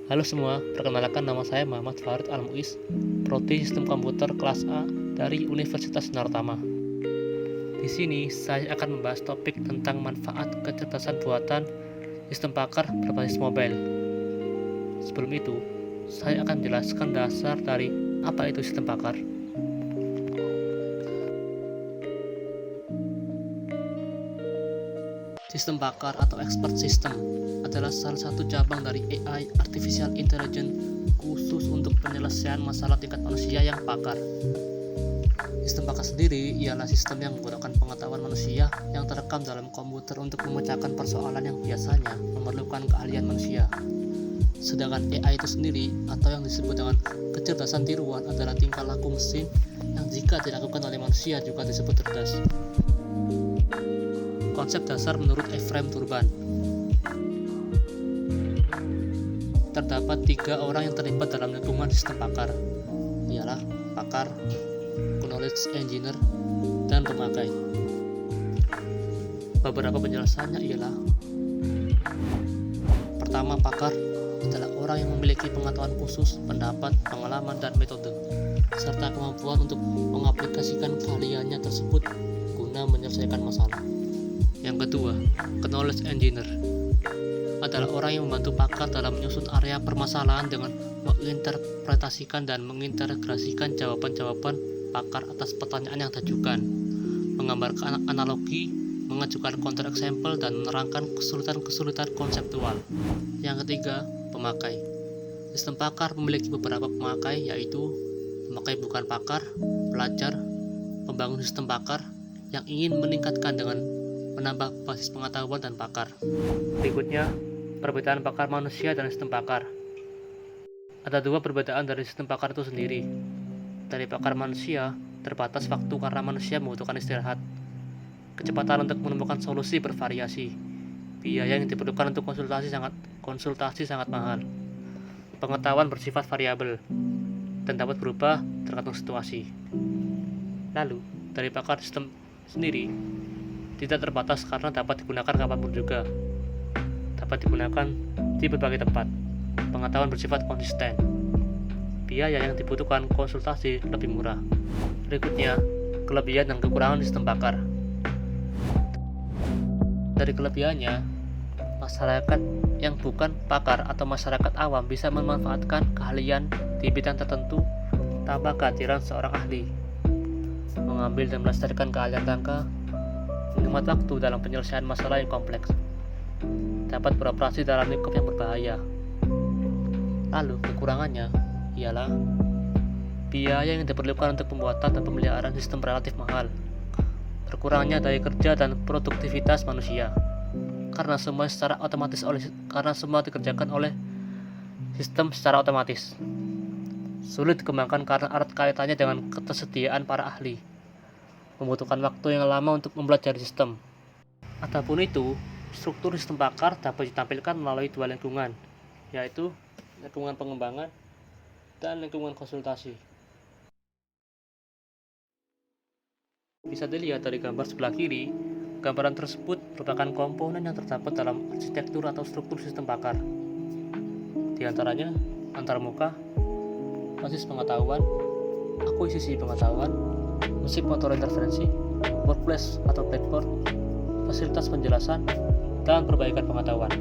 Halo semua, perkenalkan nama saya Muhammad Farid Al-Muiz, Prodi Sistem Komputer kelas A dari Universitas Nartama. Di sini saya akan membahas topik tentang manfaat kecerdasan buatan sistem pakar berbasis mobile. Sebelum itu, saya akan menjelaskan dasar dari apa itu sistem pakar. Sistem pakar atau expert system adalah salah satu cabang dari AI Artificial Intelligence khusus untuk penyelesaian masalah tingkat manusia yang pakar. Sistem pakar sendiri ialah sistem yang menggunakan pengetahuan manusia yang terekam dalam komputer untuk memecahkan persoalan yang biasanya memerlukan keahlian manusia. Sedangkan AI itu sendiri atau yang disebut dengan kecerdasan tiruan adalah tingkah laku mesin yang jika dilakukan oleh manusia juga disebut cerdas. Konsep dasar menurut Ephraim Turban. Terdapat 3 orang yang terlibat dalam lingkungan sistem pakar, ialah pakar, knowledge engineer, dan pemakai. Beberapa penjelasannya ialah: pertama, pakar adalah orang yang memiliki pengetahuan khusus, pendapat, pengalaman, dan metode, serta kemampuan untuk mengaplikasikan keahliannya tersebut guna menyelesaikan masalah. Yang kedua, knowledge engineer adalah orang yang membantu pakar dalam menyusun area permasalahan dengan menginterpretasikan dan mengintegrasikan jawaban-jawaban pakar atas pertanyaan yang diajukan, menggambarkan analogi, mengajukan counter example, dan menerangkan kesulitan-kesulitan konseptual. Yang ketiga, pemakai. Sistem pakar memiliki beberapa pemakai, yaitu pemakai bukan pakar, pelajar, pembangun sistem pakar yang ingin meningkatkan dengan menambah basis pengetahuan dan pakar. Berikutnya, perbedaan pakar manusia dan sistem pakar. Ada 2 perbedaan dari sistem pakar itu sendiri. Dari pakar manusia, terbatas waktu karena manusia membutuhkan istirahat. Kecepatan untuk menemukan solusi bervariasi. Biaya yang diperlukan untuk konsultasi sangat mahal. Pengetahuan bersifat variabel dan dapat berubah tergantung situasi. Lalu, dari pakar sistem sendiri, tidak terbatas karena dapat digunakan kapanpun juga. Dapat digunakan di berbagai tempat. Pengetahuan bersifat konsisten. Biaya yang dibutuhkan konsultasi lebih murah. Berikutnya, kelebihan dan kekurangan sistem pakar. Dari kelebihannya, masyarakat yang bukan pakar atau masyarakat awam bisa memanfaatkan keahlian di bidang tertentu tanpa kehadiran seorang ahli. Mengambil dan melestarikan keahlian rangka, menghemat waktu dalam penyelesaian masalah yang kompleks, dapat beroperasi dalam lingkup yang berbahaya. Lalu kekurangannya ialah biaya yang diperlukan untuk pembuatan dan pemeliharaan sistem relatif mahal, berkurangnya daya kerja dan produktivitas manusia, karena semua dikerjakan oleh sistem secara otomatis. Sulit dikembangkan karena erat kaitannya dengan ketersediaan para ahli, membutuhkan waktu yang lama untuk mempelajari sistem. Adapun itu, struktur sistem pakar dapat ditampilkan melalui 2 lingkungan, yaitu lingkungan pengembangan dan lingkungan konsultasi. Bisa dilihat dari gambar sebelah kiri, gambaran tersebut merupakan komponen yang terdapat dalam arsitektur atau struktur sistem pakar. Di antaranya, antarmuka, basis pengetahuan, akuisisi pengetahuan, musik motor interferensi, workplace atau blackboard, fasilitas penjelasan, dan perbaikan pengetahuan.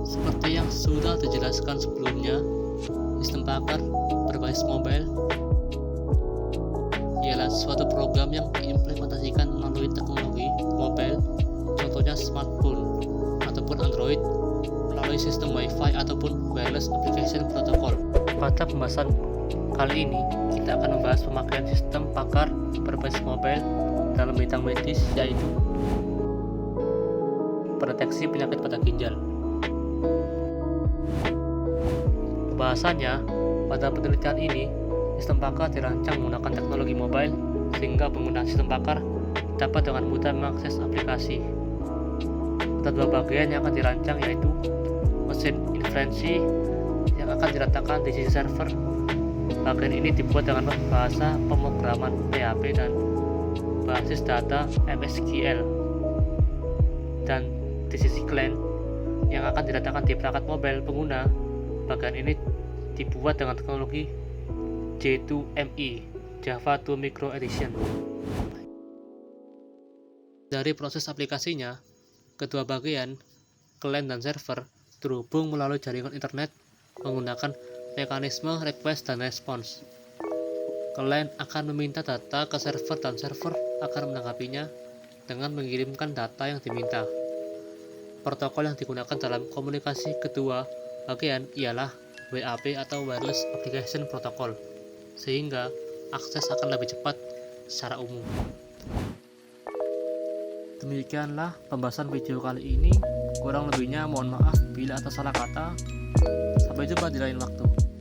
Seperti yang sudah dijelaskan sebelumnya, sistem pakar berbasis mobile ialah suatu program yang diimplementasikan melalui teknologi mobile, contohnya smartphone ataupun Android, melalui sistem Wi-Fi ataupun wireless application protocol. Pada pembahasan kali ini, kita akan membahas pemakaian sistem pakar berbasis mobile dalam bidang medis, yaitu pendeteksi penyakit pada ginjal. Pembahasannya, pada penelitian ini, sistem pakar dirancang menggunakan teknologi mobile sehingga pengguna sistem pakar dapat dengan mudah mengakses aplikasi. Ada 2 bagian yang akan dirancang, yaitu mesin inferensi yang akan diletakkan di sisi server. Bagian ini dibuat dengan bahasa pemrograman PHP dan basis data MSQL. Dan di sisi client, yang akan diletakkan di perangkat mobile pengguna. Bagian ini dibuat dengan teknologi J2ME Java 2 Micro Edition. Dari proses aplikasinya, kedua bagian, client dan server, terhubung melalui jaringan internet menggunakan mekanisme request dan response. Client akan meminta data ke server dan server akan menanggapinya dengan mengirimkan data yang diminta. Protokol yang digunakan dalam komunikasi kedua bagian ialah WAP atau Wireless Application Protocol, sehingga akses akan lebih cepat secara umum. Demikianlah pembahasan video kali ini. Kurang lebihnya mohon maaf bila ada salah kata. Sampai jumpa di lain waktu.